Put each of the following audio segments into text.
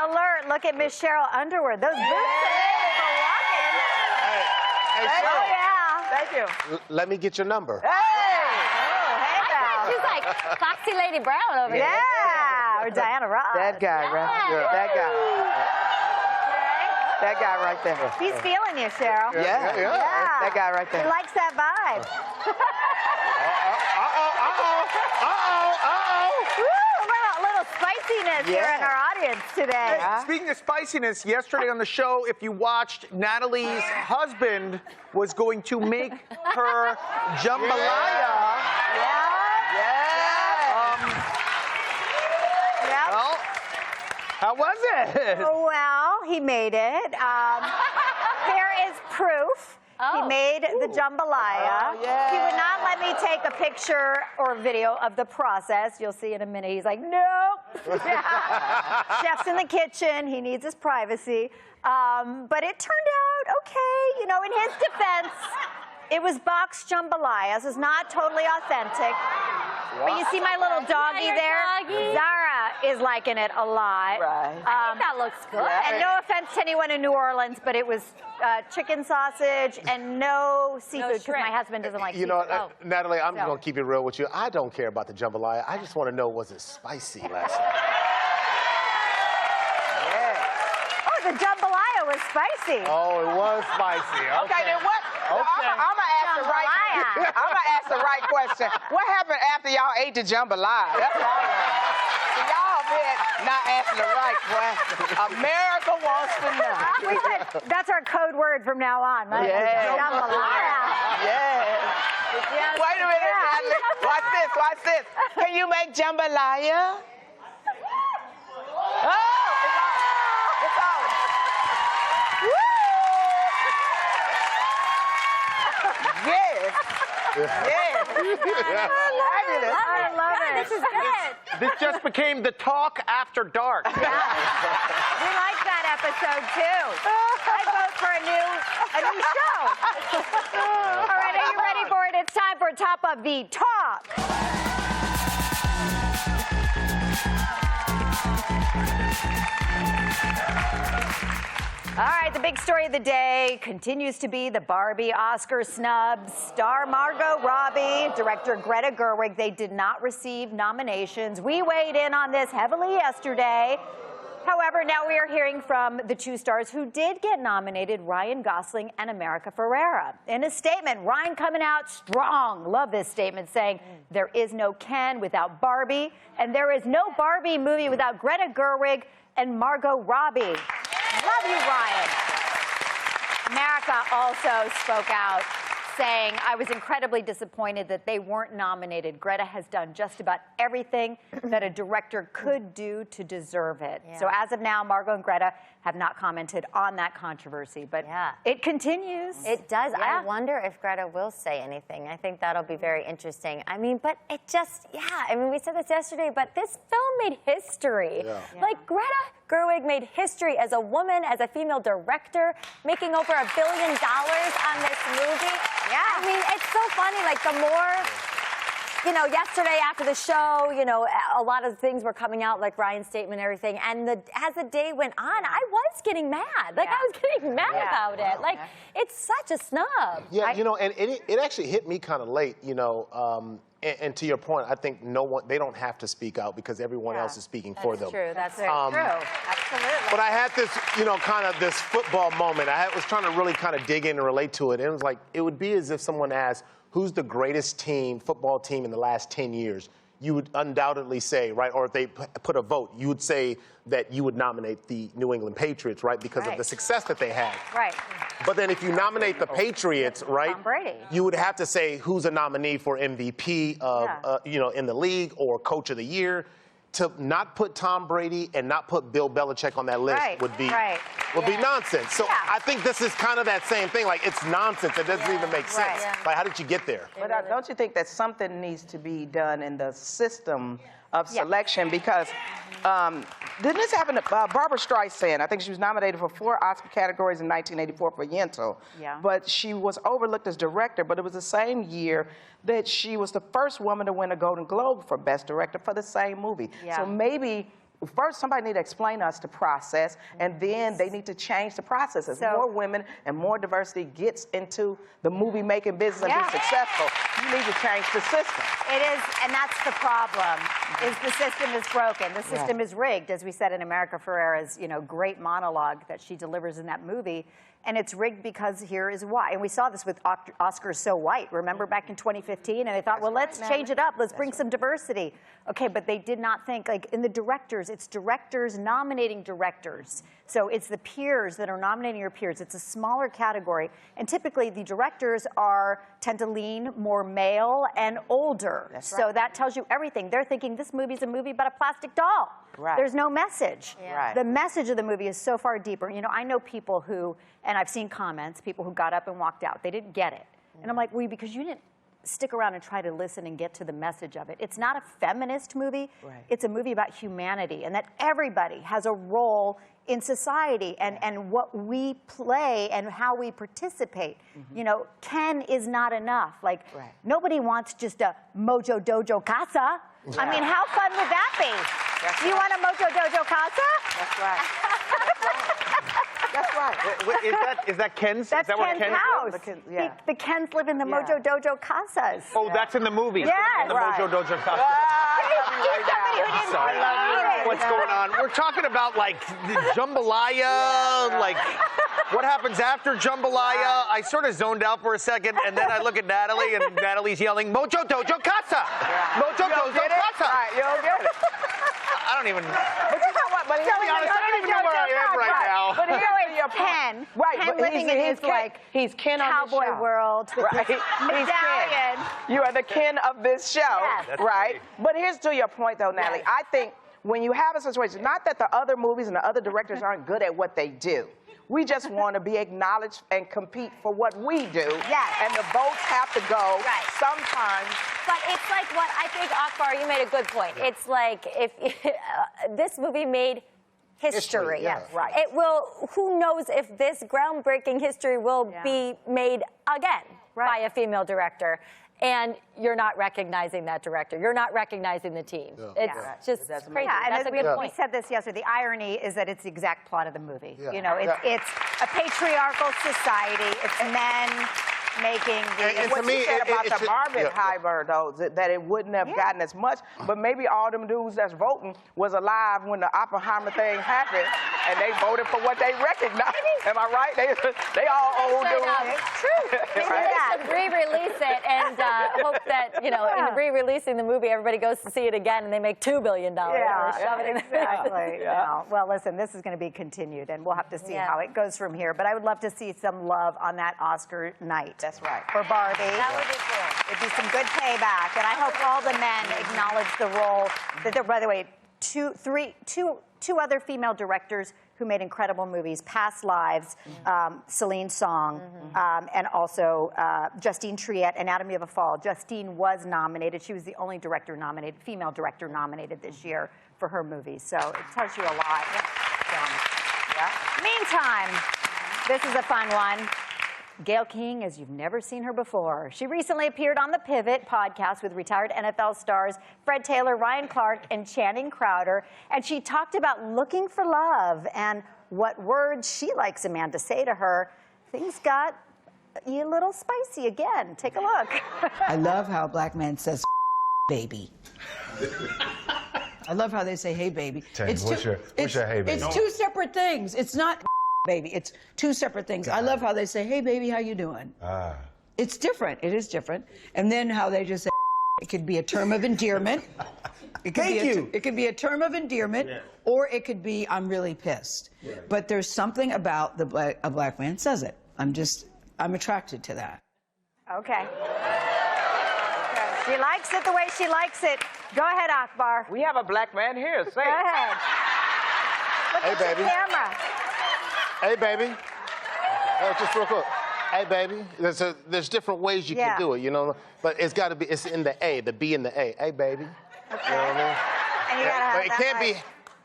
alert. Look at Miss Sheryl Underwood. Those boots are made for walking. Hey, Sheryl. Oh, yeah. Thank you. Let me get your number. Hey! Hey, Val. She's like Foxy Lady Brown over here. Yeah, or Diana Ross. That guy, right? Yeah. That guy. That guy right there. He's feeling you, Sheryl. Yeah. That guy right He there. likes that vibe. Woo, a little spiciness here in our audience today. Speaking of spiciness, yesterday on the show, if you watched, Natalie's husband was going to make her jambalaya. Well, how was it? Well, he made it. Here is proof. He made the jambalaya. He would not let me take a picture or video of the process. You'll see in a minute. He's like, nope. Chef's in the kitchen. He needs his privacy. But it turned out okay. You know, in his defense, it was boxed jambalaya. So it's not totally authentic. But you see my little doggy there? Sara is liking it a lot. Right. I think that looks good. And no offense to anyone in New Orleans, but it was chicken sausage and no seafood because my husband doesn't like You seafood. know, Natalie, I'm going to keep it real with you. I don't care about the jambalaya. I just want to know, was it spicy last night? Oh, the jambalaya was spicy. Oh, it was spicy. Okay, then what? I'm gonna ask the right question. What happened after y'all ate the jambalaya? That's all I want. Y'all been not asking the right question. America wants to know. We said that's our code word from now on, right? Jambalaya. Yeah. Wait a minute, Natalie. Watch this. Can you make jambalaya? Oh, it's on. Yes. I love it. This is good. This just became the talk after dark. We like that episode too. I vote for a new show. All right, are you ready for it? It's time for Top of the Talk. All right, the big story of the day continues to be the Barbie Oscar snubs. Star Margot Robbie, director Greta Gerwig, they did not receive nominations. We weighed in on this heavily yesterday. However, now we are hearing from the two stars who did get nominated, Ryan Gosling and America Ferrera. In a statement, Ryan coming out strong. Love this statement, saying, there is no Ken without Barbie, and there is no Barbie movie without Greta Gerwig and Margot Robbie. Love you, Ryan. America also spoke out, saying, I was incredibly disappointed that they weren't nominated. Greta has done just about everything that a director could do to deserve it. Yeah. So as of now, Margot and Greta have not commented on that controversy, but it continues. It does. Yeah. I wonder if Greta will say anything. I think that'll be very interesting. I mean, but it just, I mean, we said this yesterday, but this film made history. Like, Greta Gerwig made history as a woman, as a female director, making over $1 billion on this movie. I mean, it's so funny. Like, the more, you know, yesterday after the show, you know, a lot of things were coming out, like Ryan's statement and everything. And as the day went on, I was getting mad. Like, I was getting mad about it. Like, it's such a snub. Yeah, you know, and it actually hit me kind of late, you know. And to your point, I think they don't have to speak out because everyone else is speaking for them. That's true. Absolutely. But I had this, you know, kind of this football moment. Was trying to really kind of dig in and relate to it. And it was like, it would be as if someone asked, who's the greatest football team in the last 10 years? You would undoubtedly say, right, or if they put a vote, you would say that you would nominate the New England Patriots, right, because of the success that they had. Right. But then if you nominate the Patriots, right, Tom Brady. you would have to say who's a nominee for MVP of, you know, in the league or Coach of the Year. To not put Tom Brady and not put Bill Belichick on that list would be nonsense. So I think this is kind of that same thing. Like, it's nonsense. It doesn't even make sense. Like, how did you get there? But don't you think that something needs to be done in the system of selection? Because didn't this happen to Barbara Streisand? I think she was nominated for 4 Oscar categories in 1984 for Yentl. But she was overlooked as director, but it was the same year that she was the first woman to win a Golden Globe for Best Director for the same movie. So maybe first somebody need to explain us the process, and then they need to change the process. As more women and more diversity gets into the movie-making business and be successful, you need to change the system. It is, and that's the problem, is the system is broken. The system is rigged, as we said in America Ferrera's, great monologue that she delivers in that movie. And it's rigged because here is why. And we saw this with Oscars So White. Remember back in 2015? And they thought, well, let's change it up. Let's bring some diversity. Okay, but they did not think, like in the directors, it's directors nominating directors. So it's the peers that are nominating your peers. It's a smaller category. And typically the directors tend to lean more male and older. So that tells you everything. They're thinking this movie's a movie about a plastic doll. There's no message. The message of the movie is so far deeper. I know people who, and I've seen comments, people who got up and walked out. They didn't get it. And I'm like, well, because you didn't stick around and try to listen and get to the message of it. It's not a feminist movie. It's a movie about humanity and that everybody has a role in society and what we play and how we participate. Ken is not enough. Like, nobody wants just a Mojo Dojo Casa. I mean, how fun would that be? You want a Mojo Dojo Casa? That's right. That's right. Is that Ken's? That's is that Ken's house. The Kens live in the Mojo Dojo Casas. Oh, that's in the movie. Yes. In the Mojo Dojo Casa. What's going on? We're talking about like jambalaya, like what happens after jambalaya. I sort of zoned out for a second, and then I look at Natalie, and Natalie's yelling, Mojo Dojo Casa! Mojo Dojo Casa! Right, you don't get it. I don't even... But you know what? But I don't even know where I am right now. But Ken. Ken living in his he's Ken on cowboy world. Right. Medallion. You are the Ken of this show, right? But here's to your point, though, Natalie. I think when you have a situation, not that the other movies and the other directors aren't good at what they do. We just want to be acknowledged and compete for what we do. And the votes have to go sometimes. But it's like what I think, Akbar, you made a good point. It's like if this movie made history. It will, who knows if this groundbreaking history will be made again by a female director. And you're not recognizing that director. You're not recognizing the team. It's just crazy. That's a good point. We said this yesterday. The irony is that it's the exact plot of the movie. It's a patriarchal society. It's men making the... And what you said about the Barbenheimer, though, that it wouldn't have gotten as much, but maybe all them dudes that's voting was alive when the Oppenheimer thing happened, and they voted for what they recognized. Am I right? They all old dudes. It's true. They should re-release it and hope that, in re-releasing the movie, everybody goes to see it again and they make $2 billion. Exactly. Well, listen, this is going to be continued, and we'll have to see how it goes from here. But I would love to see some love on that Oscar night. That's right. For Barbie. That would be cool. It'd be some good payback. And I hope all the men acknowledge the role that there, by the way, two other female directors who made incredible movies, Past Lives, Celine Song, and also Justine Triet, Anatomy of a Fall. Justine was nominated. She was the only female director nominated this year for her movies. So it tells you a lot. Meantime, this is a fun one. Gayle King, as you've never seen her before. She recently appeared on the Pivot podcast with retired NFL stars Fred Taylor, Ryan Clark, and Channing Crowder, and she talked about looking for love and what words she likes a man to say to her. Things got a little spicy again. Take a look. I love how a black man says baby. I love how they say hey baby. What's your hey baby? It's two separate things. It's not baby. It's two separate things. I love how they say, hey, baby, how you doing? It's different. It is different. And then how they just say, it could be a term of endearment. It could be a term of endearment, or it could be, I'm really pissed. But there's something about a black man says it. I'm attracted to that. Okay. She likes it the way she likes it. Go ahead, Akbar. We have a black man here. Say it. Go ahead. Look at baby. the camera. Hey, baby. Just real quick. Hey, baby. There's different ways you can do it, but it's got to be, it's in the A, the B and the A. Hey, baby. Okay. You know what I mean? And you gotta have but it can't be,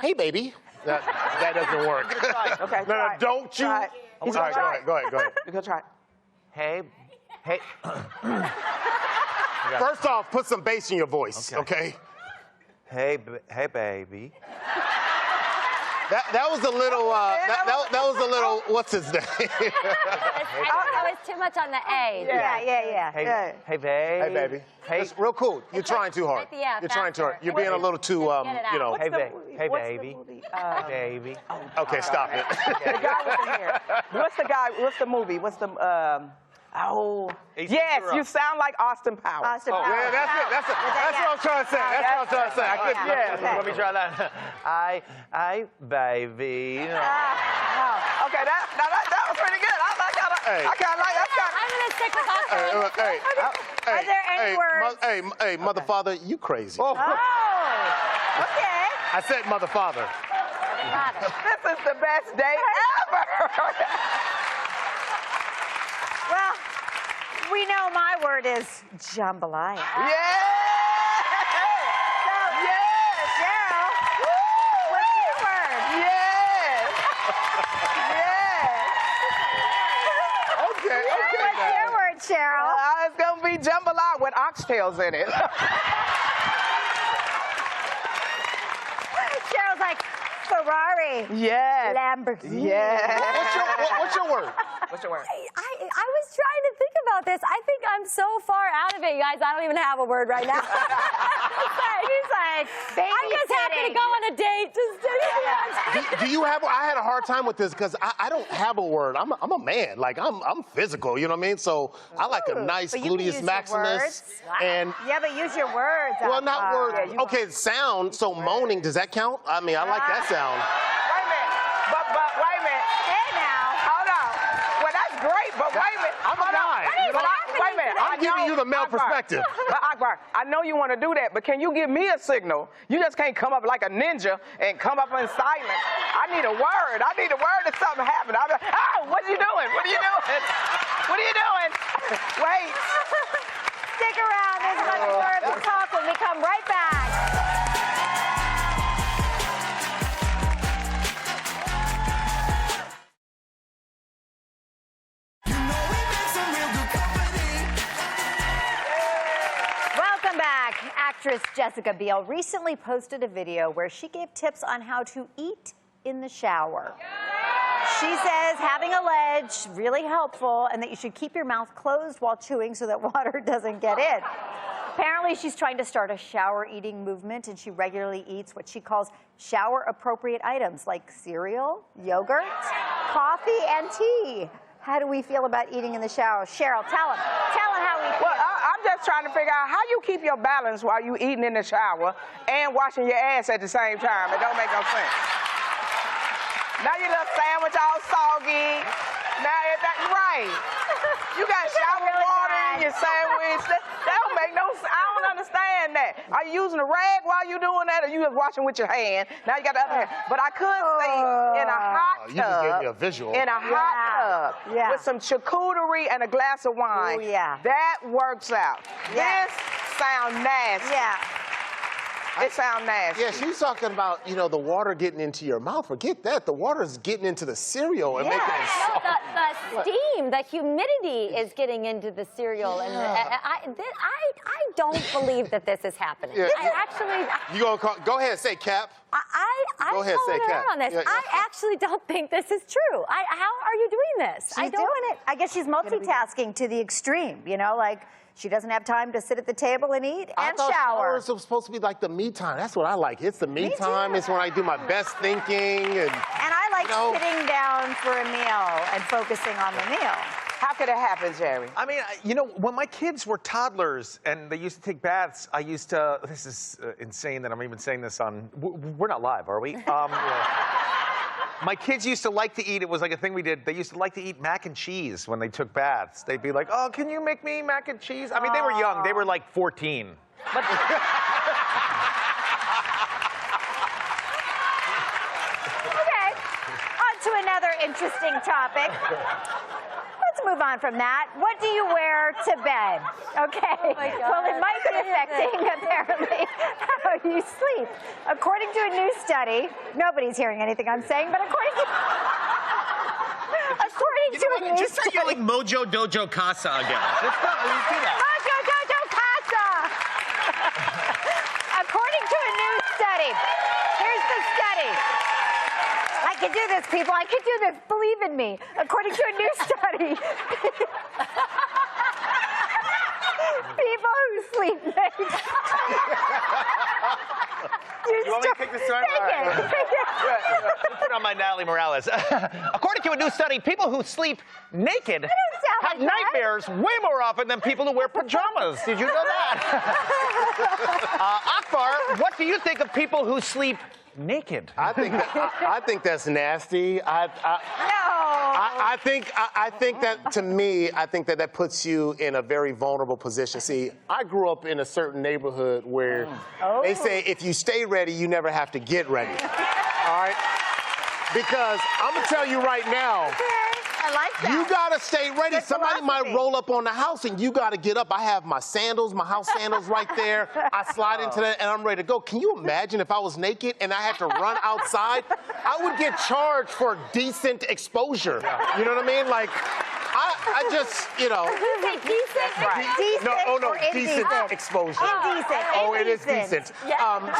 hey, baby. That doesn't work. Okay, no, don't you? Try it. All right, go ahead. You can try it. Hey. First off, put some bass in your voice, okay? Hey, baby. That was a little, that was a little, what's his name? I think that was too much on the A. Yeah. Hey, babe. Hey, baby. Hey. It's real cool. You're trying too hard. Yeah, You're trying too hard. faster. You're being a little too, you know. Hey, baby. Hey, What's the baby. movie? Hey, baby. Okay, stop it. The guy with the hair. What's the movie? What's the, Ace yes, Ventura. you sound like Austin Powers. Austin Powers. Yeah, that's it. That's what I'm trying to say. That's what I'm trying to say. I couldn't. Yeah. Let me try that. I, baby. Okay, that was pretty good. I kind of like that. I'm going to stick with Osbourne. Are there any words? Hey, mother, father, you crazy. Oh, okay. I said mother, father. This is the best day ever. Well, we know my word is jambalaya. Yeah. Cheryl, what's your word? Yes. Okay. What's your word, Cheryl? It's gonna be jambalaya with oxtails in it. Cheryl's like Ferrari, Yes. Lamborghini. Yes. What's your word? What's your word? I was trying to think about this. I think I'm so far out of it, you guys. I don't even have a word right now. He's like, I'm just happy to go on a date. Do you have? I had a hard time with this because I don't have a word. I'm a man. Like I'm physical. You know what I mean? So I like a nice but you can use gluteus your maximus. words. And Yeah, but use your words. well, not words. yeah, Okay, sound. So moaning. Does that count? I mean, I like that sound. Wait a minute. But wait a minute. Hey now. Hold on. Well, that's great, but wait a minute. I'm a guy. Wait a minute. I'm giving you the male perspective. But Akbar, I know you want to do that, but can you give me a signal? You just can't come up like a ninja and come up in silence. I need a word. I need a word if something happened. I'm like, oh, what are you doing? What are you doing? What are you doing? Wait. Stick around. There's much more to talk when we come right back. Welcome back. Actress Jessica Biel recently posted a video where she gave tips on how to eat in the shower. She says having a ledge really helpful and that you should keep your mouth closed while chewing so that water doesn't get in. Apparently, she's trying to start a shower eating movement, and she regularly eats what she calls shower-appropriate items like cereal, yogurt, coffee, and tea. How do we feel about eating in the shower? Sheryl, tell him how we feel. Well, I'm just trying to figure out how you keep your balance while you eating in the shower and washing your ass at the same time. It don't make no sense. Now your little sandwich all soggy. Now that's right. You got shower really water bad. in your sandwich. That don't make no sense. I don't understand that. Are you using a rag while you doing that, or you just washing with your hand? Now you got the other hand. But I could say in a hot tub. You just gave me a visual. In a hot tub with some charcuterie and a glass of wine. Ooh, yeah. That works out. Yeah. This sounds nasty. Yeah. It sounds nasty. Yeah, she's talking about, you know, the water getting into your mouth. Forget that. The water is getting into the cereal and making it soft. The steam, the humidity is getting into the cereal, and I don't believe that this is happening. Yeah. I actually. You gonna go ahead and say Cap? I'm Go ahead, say calling her Cap. out on this. Yeah, yeah. I actually don't think this is true. How are you doing this? She's doing it. I guess she's multitasking to the extreme, you know, like she doesn't have time to sit at the table and eat I and thought shower. showers was supposed to be like the me time. That's what I like. It's the me time. too. It's when I do my best thinking. And I like sitting down for a meal and focusing on the meal. How could it happen, Jerry? I mean, you know, when my kids were toddlers and they used to take baths, I used to, this is insane that I'm even saying this on, we're not live, are we? My kids used to like to eat, it was like a thing we did, they used to like to eat mac and cheese when they took baths. They'd be like, oh, can you make me mac and cheese? I mean, they were young, they were like 14. But okay, on to another interesting topic. Let's move on from that. What do you wear to bed? Okay. Well, it might be affecting, apparently, how you sleep. According to a new study, nobody's hearing anything I'm saying, but according to a new Just start yelling Mojo Dojo Casa again. Let's not do that. Mojo Dojo Casa! According to a new study, here's the study. can do this, people. I can do this. Believe in me. According to a new study, people who sleep naked. You want me to pick this one? Take it. Put it on my Natalie Morales. According to a new study, people who sleep naked have like that. nightmares way more often than people who wear pajamas. Did you know that? Akbar, what do you think of people who sleep naked? I think that's nasty. I think that, to me, I think that puts you in a very vulnerable position. See, I grew up in a certain neighborhood where they say if you stay ready, you never have to get ready. All right? Because I'm going to tell you right now, I like that. you got to stay ready. Good Somebody philosophy. might roll up on the house and you got to get up. I have my sandals, my house sandals right there. I slide into that and I'm ready to go. Can you imagine if I was naked and I had to run outside? I would get charged for decent exposure. You know what I mean? Like, I just, you know. Decent? right. Decent No, or decent indecent? exposure. Indecent. Oh, it is decent.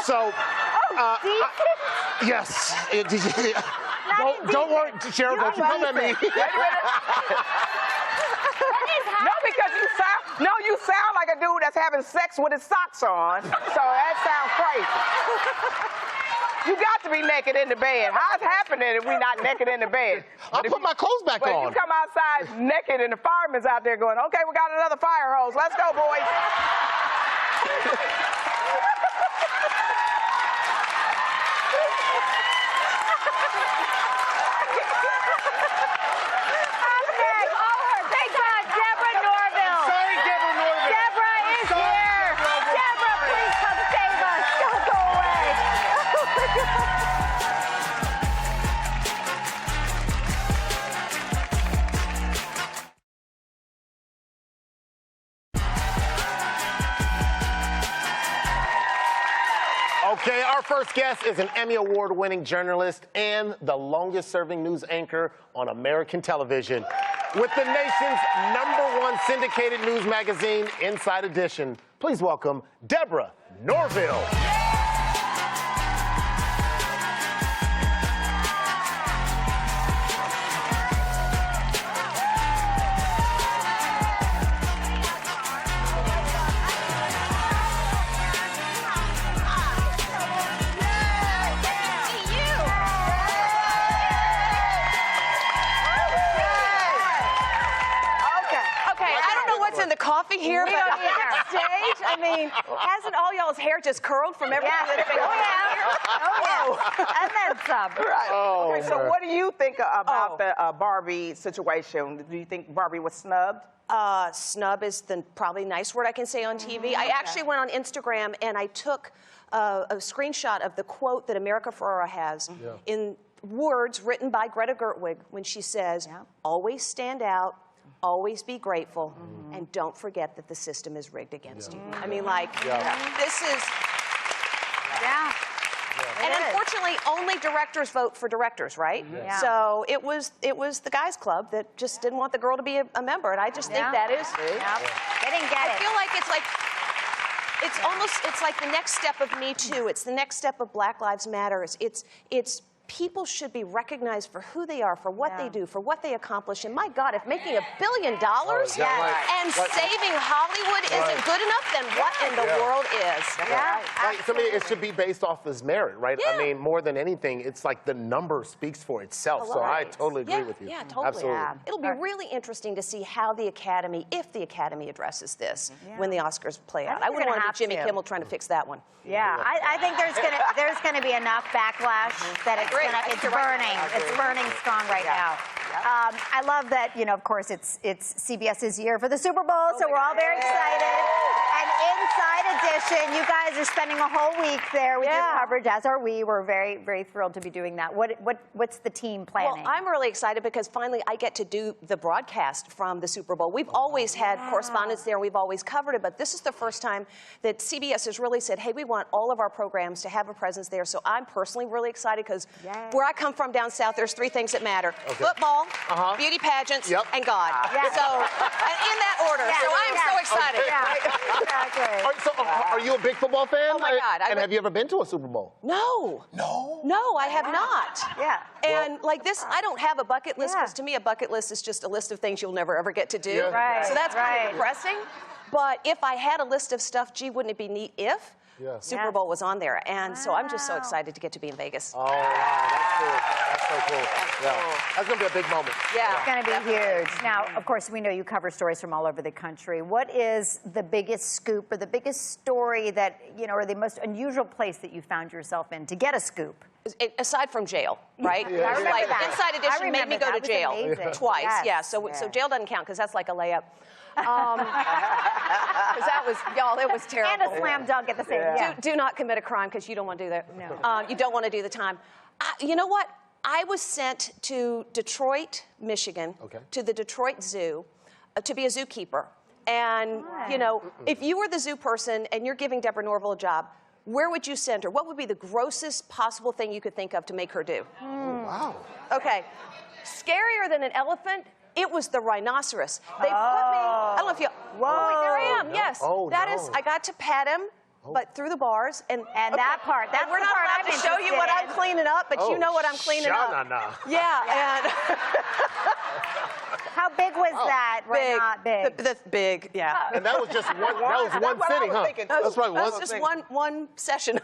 So, yes. Don't worry, Sheryl, don't you come at me. No, because you sound like a dude that's having sex with his socks on. So that sounds crazy. You got to be naked in the bed. How's it happening if we not naked in the bed? I'll put my clothes back But on. if you come outside naked and the fireman's out there going, okay, we got another fire hose. Let's go, boys. Thank God, Deborah Norville. Sorry, Deborah Norville. Deborah is here. Deborah, please come save us. Don't go away. Okay, our first guest is an Emmy Award-winning journalist and the longest-serving news anchor on American television. With the nation's #1 syndicated news magazine, Inside Edition, please welcome Deborah Norville. In the coffee here, We but don't either. backstage, I mean, hasn't all y'all's hair just curled from everything that's been going on here? Oh, yeah. And then some. Right. Oh, okay, so man. what do you think about the Barbie situation? Do you think Barbie was snubbed? Snub is the probably nice word I can say on TV. I actually went on Instagram and I took a screenshot of the quote that America Ferrera has in words written by Greta Gerwig when she says, always stand out, always be grateful, and don't forget that the system is rigged against you. I mean, like, this is... And unfortunately, only directors vote for directors, right? So it was the guys' club that just didn't want the girl to be a member, and I just think that is... They didn't get I it. feel like it's like the next step of Me Too. It's the next step of Black Lives Matter. It's people should be recognized for who they are, for what they do, for what they accomplish. And my God, if making $1 billion and saving Hollywood isn't good enough, then what in the world is? Right. To me, it should be based off his merit, right? I mean, more than anything, it's like the number speaks for itself. So I totally agree with you. Yeah, totally. Absolutely. It'll be really interesting to see how the Academy, if the Academy addresses this when the Oscars play out. I think wouldn't they're want gonna Jimmy have to. Kimmel trying to fix that one. Yeah, I think there's gonna be enough backlash that it's burning strong right now. I love that, you know, of course, it's CBS's year for the Super Bowl, so we're all very excited. And Inside Edition, you guys are spending a whole week there with your coverage, as are we. We're very, very thrilled to be doing that. What's the team planning? Well, I'm really excited because finally I get to do the broadcast from the Super Bowl. We've always had correspondents there, and we've always covered it, but this is the first time that CBS has really said, hey, we want all of our programs to have a presence there. So I'm personally really excited because where I come from down south, there's 3 things that matter. Football, beauty pageants, and God. So, and in that order. So I'm so excited. Exactly. Are you a big football fan? Oh, my God. And have you ever been to a Super Bowl? No. No? No, I have not. Yeah. And like this, I don't have a bucket list because to me a bucket list is just a list of things you'll never ever get to do. Yeah. Right, So that's kind right. of depressing. But if I had a list of stuff, gee, wouldn't it be neat if Super Bowl was on there? And so I'm just so excited to get to be in Vegas. Oh, wow, that's cool. That's so cool. Yeah. That's going to be a big moment. Yeah. It's going to be huge. Now, of course, we know you cover stories from all over the country. What is the biggest scoop or the biggest story that, you know, or the most unusual place that you found yourself in to get a scoop? Aside from jail, right? I remember Like that. Inside I Edition made me remember go that. to jail That was amazing. twice. Yes. Yeah, so jail doesn't count because that's like a layup. Because that was, y'all, it was terrible. And a slam dunk at the same time. Do not commit a crime because you don't want to do that. No. You don't want to do the time. You know what? I was sent to Detroit, Michigan, to the Detroit Zoo to be a zookeeper. And, you know, if you were the zoo person and you're giving Deborah Norville a job, where would you send her? What would be the grossest possible thing you could think of to make her do? Oh, wow. Okay. Scarier than an elephant? It was the rhinoceros. They put me, I don't know if you, oh, wait, there I am, yes. That is, I got to pat him, but through the bars. And that part, that's we're the not part allowed I'm to show you what I'm interested in. cleaning up, but you know what I'm cleaning up. Yeah, and How big was that? big. Not big. The big, yeah. And that was just one, that was one sitting, huh? That's right. That was just one session. Am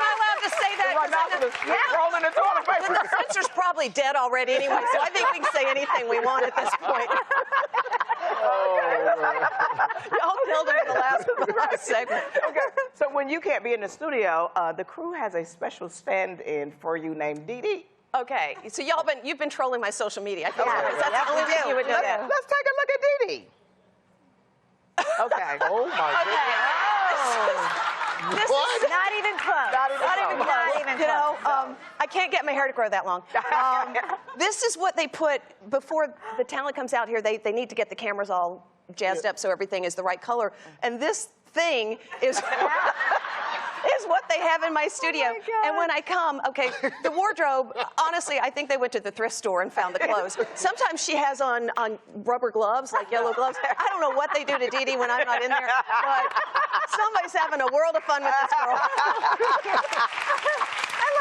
I allowed to say that? Rolling the toilet paper. The Spencer's probably dead already anyway, so I think we can say anything we want at this point. Y'all killed him in the last segment. Okay, so when you can't be in the studio, the crew has a special stand-in for you named Dee Dee. Okay, so you've been trolling my social media. I feel that's the only reason you would know that. Let's take a look at Dee Dee. Okay. Oh, my goodness. This What? is Not even close. Not even close. You know, No. I can't get my hair to grow that long. This is what they put before the talent comes out here. They need to get the cameras all jazzed up so everything is the right color. And this thing is what they have in my studio. And when I come, okay, the wardrobe, honestly, I think they went to the thrift store and found the clothes. Sometimes she has on rubber gloves, like yellow gloves. I don't know what they do to Dee Dee when I'm not in there, but somebody's having a world of fun with this girl.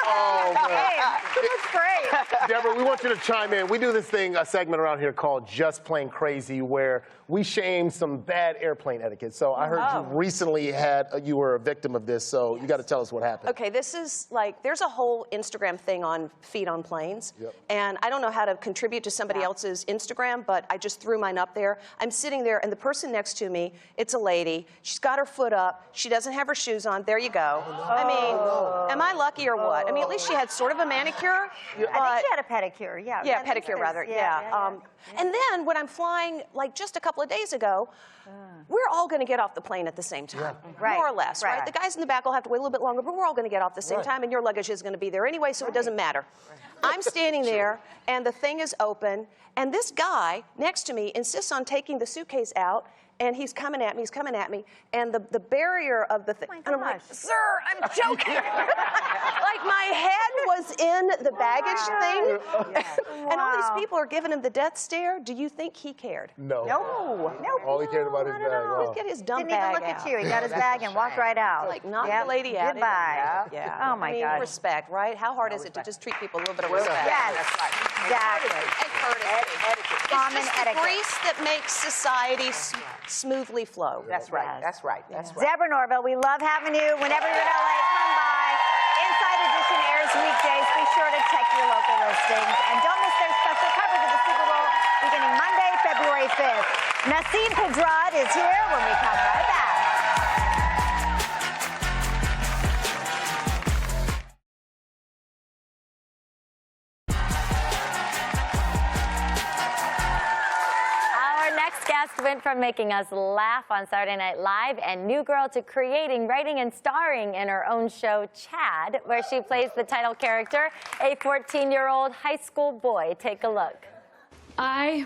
Oh, man. That's great. Deborah, we want you to chime in. We do this thing, a segment around here called Just Plain Crazy, where we shame some bad airplane etiquette. So I heard you recently you were a victim of this, so you got to tell us what happened. Okay, this is like, there's a whole Instagram thing on feet on planes. And I don't know how to contribute to somebody else's Instagram, but I just threw mine up there. I'm sitting there, and the person next to me, it's a lady. She's got her foot up. She doesn't have her shoes on. There you go. I mean, am I lucky or what? I mean, at least she had sort of a manicure. I think she had a pedicure, yeah. Yeah, pedicure rather, yeah. And then when I'm flying, like just a couple of days ago, we're all going to get off the plane at the same time, more or less, right? The guys in the back will have to wait a little bit longer, but we're all going to get off the same time, and your luggage is going to be there anyway, so it doesn't matter. I'm standing there, and the thing is open, and this guy next to me insists on taking the suitcase out, and he's coming at me, and the barrier of the thing, and I'm like, sir, I'm joking. Like my head was in the baggage thing, and all these people are giving him the death stare. Do you think he cared? No. No. All he cared about his bag. Let's get his dumb Didn't even bag look out. at you. He got his bag and walked right out. Like, knock the lady out. Goodbye. Yeah. Oh, my God. Respect, right? How hard is it to just treat people with a little bit of respect? Yes. That's right. Exactly. And courtesy. Common It's just etiquette. the grease that makes society smoothly flow. That's right. That's right. That's right. Deborah Norville, we love having you. Whenever you're in LA, come by. Inside Edition airs weekdays. Be sure to check your local listings. And don't miss their special coverage of the Super Bowl beginning Monday, February 5th. Nassim Pedrad is here when we come right back. Our next guest went from making us laugh on Saturday Night Live and New Girl to creating, writing, and starring in her own show, Chad, where she plays the title character, a 14-year-old high school boy. Take a look. I,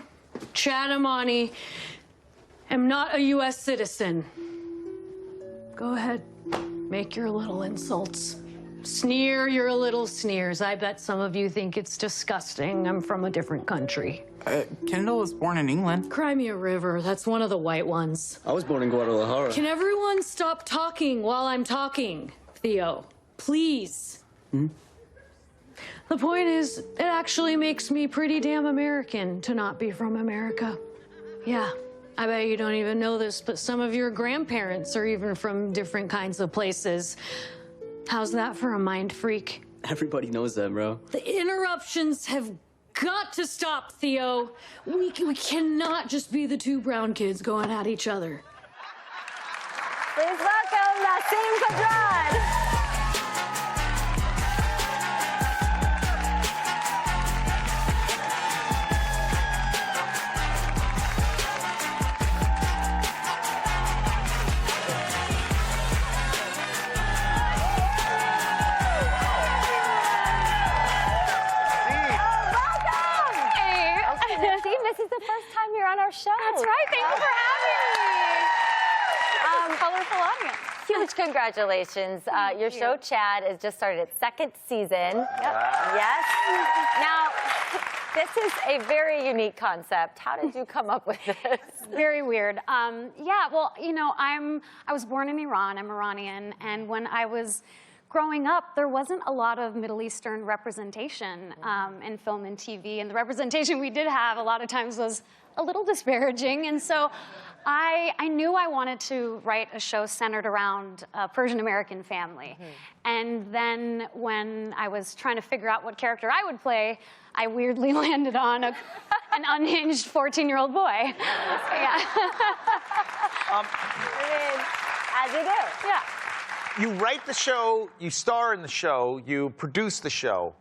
Chad Amani, am not a U.S. citizen. Go ahead, make your little insults. Sneer your little sneers. I bet some of you think it's disgusting. I'm from a different country. Kendall was born in England. Crimea River, that's one of the white ones. I was born in Guadalajara. Can everyone stop talking while I'm talking, Theo? Please. The point is, it actually makes me pretty damn American to not be from America. Yeah, I bet you don't even know this, but some of your grandparents are even from different kinds of places. How's that for a mind freak? Everybody knows that, bro. The interruptions have got to stop, Theo. We cannot just be the two brown kids going at each other. Please welcome Nassim Quadrad. This is the first time you're on our show. That's right. Thank you for having me. Colorful audience. Huge congratulations. Your show, Chad, has just started its second season. Yes. Now, this is a very unique concept. How did you come up with this? Very weird. Yeah, well, you know, I was born in Iran. I'm Iranian. And when I was growing up, there wasn't a lot of Middle Eastern representation in film and TV. And the representation we did have a lot of times was a little disparaging. And so I knew I wanted to write a show centered around a Persian-American family. And then when I was trying to figure out what character I would play, I weirdly landed on an unhinged 14-year-old boy. Yeah. As you do. Yeah. You write the show, you star in the show, you produce the show,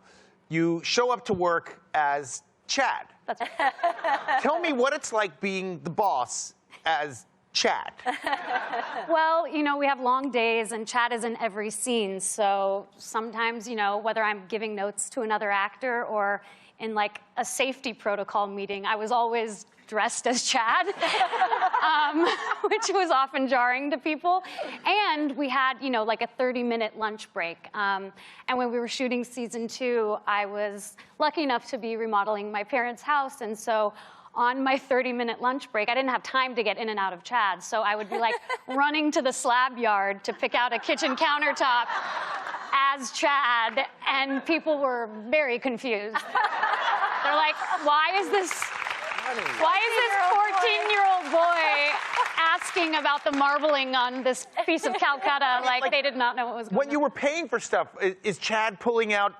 you show up to work as Chad. That's right. Tell me what it's like being the boss as Chad. Well, you know, we have long days, and Chad is in every scene. So sometimes, you know, whether I'm giving notes to another actor or in like a safety protocol meeting, I was always dressed as Chad, which was often jarring to people. And we had, you know, like a 30-minute lunch break. And when we were shooting season 2, I was lucky enough to be remodeling my parents' house. And so on my 30-minute lunch break, I didn't have time to get in and out of Chad. So I would be like running to the slab yard to pick out a kitchen countertop as Chad. And people were very confused. They're like, why is this 14-year-old boy asking about the marbling on this piece of Calcutta? Like they did not know what was going on. When you were paying for stuff, is Chad pulling out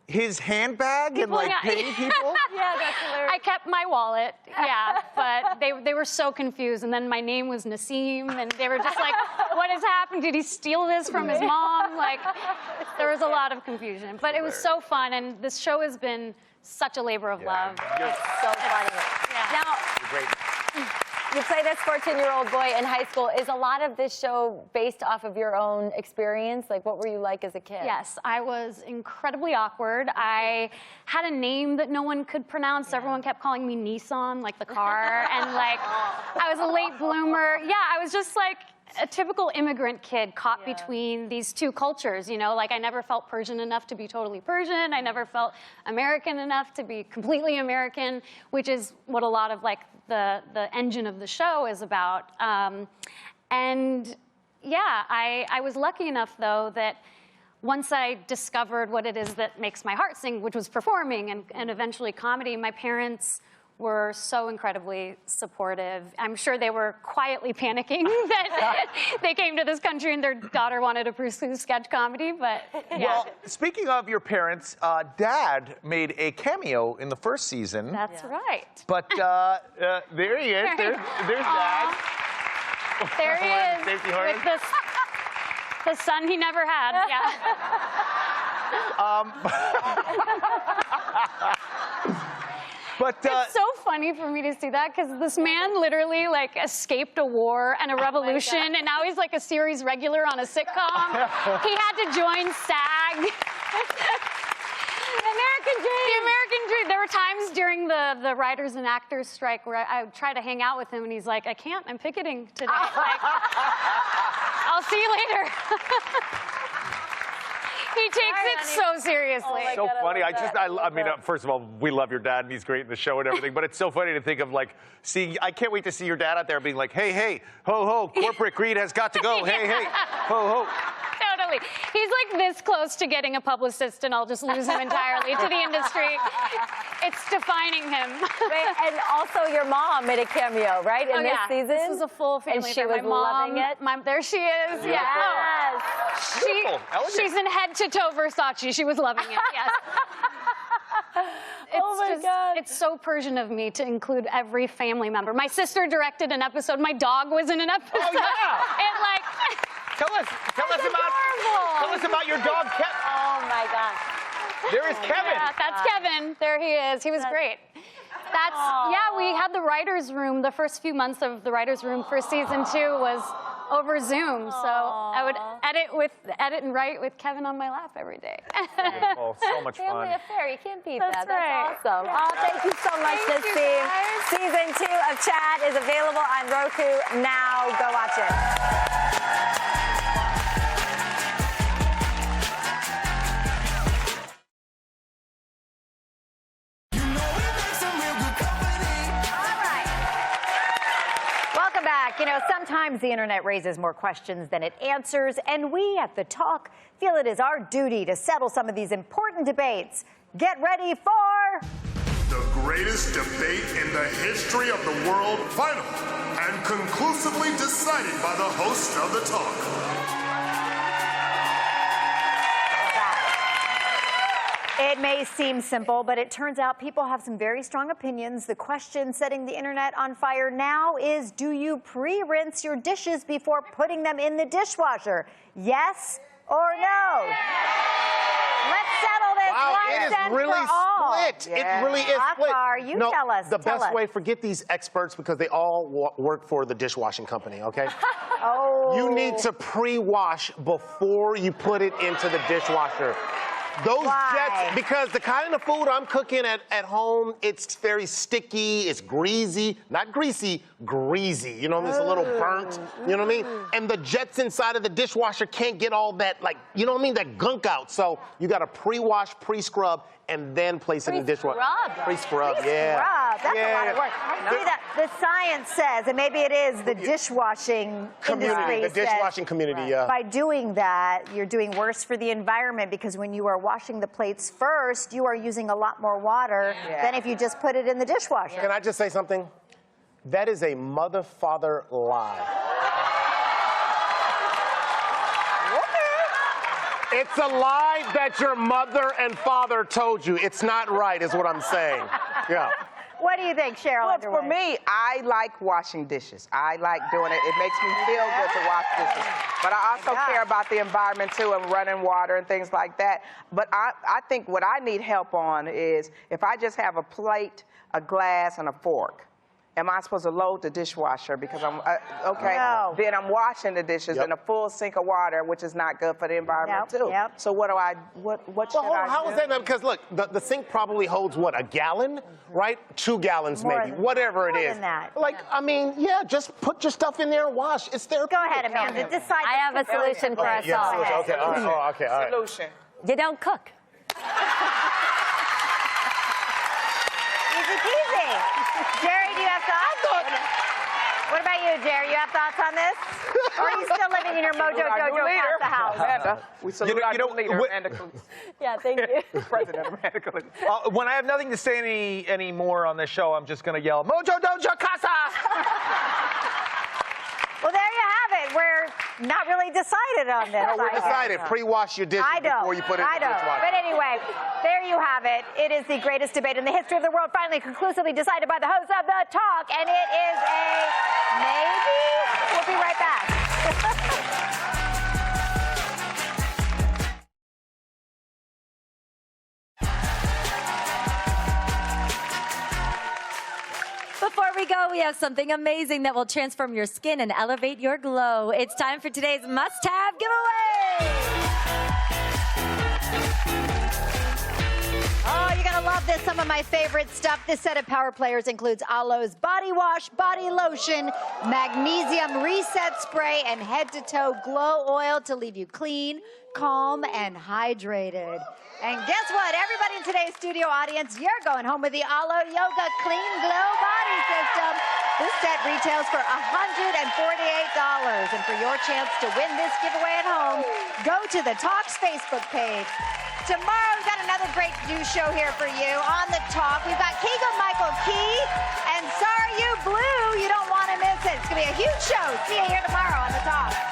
his handbag and like paying people? Yeah, that's hilarious. I kept my wallet, yeah, but they were so confused. And then my name was Nassim, and they were just like, what has happened? Did he steal this from his mom? Like, there was a lot of confusion. But it was so fun, and this show has been such a labor of love. It's so funny. Yeah. Now, you play this 14-year-old boy in high school. Is a lot of this show based off of your own experience? Like, what were you like as a kid? Yes, I was incredibly awkward. I had a name that no one could pronounce. Yeah. Everyone kept calling me Nissan, like the car. And, like, I was a late bloomer. Yeah, I was just, like, a typical immigrant kid caught between these two cultures, you know? Like, I never felt Persian enough to be totally Persian. I never felt American enough to be completely American, which is what a lot of, like, the engine of the show is about. And, yeah, I was lucky enough, though, that once I discovered what it is that makes my heart sing, which was performing and eventually comedy, my parents were so incredibly supportive. I'm sure they were quietly panicking that they came to this country and their daughter wanted to pursue sketch comedy, but yeah. Well, speaking of your parents, Dad made a cameo in the first season. That's right. But there he is. There's Dad. There he is with the son he never had. Yeah. But it's so funny for me to see that because this man literally like escaped a war and a revolution, and now he's like a series regular on a sitcom. He had to join SAG. The American dream. The American dream. There were times during the writers and actors strike where I would try to hang out with him, and he's like, "I can't. I'm picketing today. Like, I'll see you later." He takes it so seriously. Oh So God, funny. I mean, first of all, we love your dad and he's great in the show and everything, but it's so funny to think of like seeing, I can't wait to see your dad out there being like, hey, hey, ho, ho, corporate greed has got to go. Hey, hey, ho, ho. Totally. He's like this close to getting a publicist, and I'll just lose him entirely to the industry. It's defining him. And also your mom made a cameo, right, in this season? This was a full family. And she affair. was My mom, loving it? there she is. Yes. She's in head to toe Versace. She was loving it. Yes. God. It's so Persian of me to include every family member. My sister directed an episode. My dog was in an episode. Oh, yeah. And like... Tell us about your dog, Kevin. Oh, my God. There is Kevin. Yeah, that's Kevin. There he is. He was great. We had the writer's room. The first few months of the writer's room for season 2 was over Zoom. So I would edit and write with Kevin on my lap every day. Beautiful. So much fun. Family affair. You can't beat That's that. right. That's awesome. Oh, thank you so much, Justine. Season 2 of Chad is available on Roku now. Go watch it. Back. You know, sometimes the internet raises more questions than it answers, and we at The Talk feel it is our duty to settle some of these important debates. Get ready for... The greatest debate in the history of the world, final and conclusively decided by the host of The Talk. It may seem simple, but it turns out people have some very strong opinions. The question setting the internet on fire now is, do you pre-rinse your dishes before putting them in the dishwasher? Yes or no? Let's settle this once and really for all. split. It really is split. Akbar, you tell us. The best way, forget these experts because they all work for the dishwashing company, okay? Oh. You need to pre-wash before you put it into the dishwasher. Those jets, because the kind of food I'm cooking at home, it's very sticky, it's greasy, not greasy, greasy. You know what I mean? It's a little burnt, you know what I mean? And the jets inside of the dishwasher can't get all that, like, you know what I mean, that gunk out. So you got to pre-wash, pre-scrub, and then place it in the dishwasher. Pre-scrub, yeah. That's a lot of work. See, that the science says, and maybe it is the dishwashing industry the dishwashing community, yeah. By doing that, you're doing worse for the environment because when you are washing the plates first, you are using a lot more water than if you just put it in the dishwasher. Can I just say something? That is a mother-father lie. It's a lie that your mother and father told you. It's not right, is what I'm saying. Yeah. What do you think, Sheryl? Well, for me, I like washing dishes. I like doing it. It makes me feel good to wash dishes. But I also care about the environment, too, and running water and things like that. But I think what I need help on is if I just have a plate, a glass, and a fork, am I supposed to load the dishwasher because I'm, okay, then I'm washing the dishes in a full sink of water, which is not good for the environment, too. So what should I how do? is that? Because look, the sink probably holds, what, a gallon, right? 2 gallons maybe, whatever it is. Than that. Like, I mean, yeah, just put your stuff in there and wash. It's there. Go ahead, Amanda. Decide. I have a solution for us all. Okay, all right. Okay, all right. Solution. You don't cook. Easy peasy. Jerry, do you have thoughts? What about you, Jerry? You have thoughts on this? Or are you still living in your Mojo Jojo pasta house? Amanda, we salute our new leader, Amanda Coons. Yeah, thank you. President Amanda Coons. When I have nothing to say anymore on this show, I'm just going to yell, Mojo Dojo Casa! Well, there you have it. We're not really decided on this. No, we're decided. Pre-wash your dishes before you put it in the dishwasher. But anyway, there you have it. It is the greatest debate in the history of the world, finally conclusively decided by the hosts of The Talk, and it is a maybe. We'll be right back. Before we go, we have something amazing that will transform your skin and elevate your glow. It's time for today's must-have giveaway. Oh, you're gonna love this. Some of my favorite stuff. This set of Power Players includes Aloe's body wash, body lotion, magnesium reset spray, and head-to-toe glow oil to leave you clean, calm, and hydrated. And guess what? Everybody in today's studio audience, you're going home with the Aloe Yoga Clean Glow Body System. This set retails for $148. And for your chance to win this giveaway at home, go to the Talk's Facebook page. Tomorrow, we've got another great news show here for you on The Talk. We've got Keegan-Michael Key and Sara You Blue. You don't want to miss it. It's going to be a huge show. See you here tomorrow on The Talk.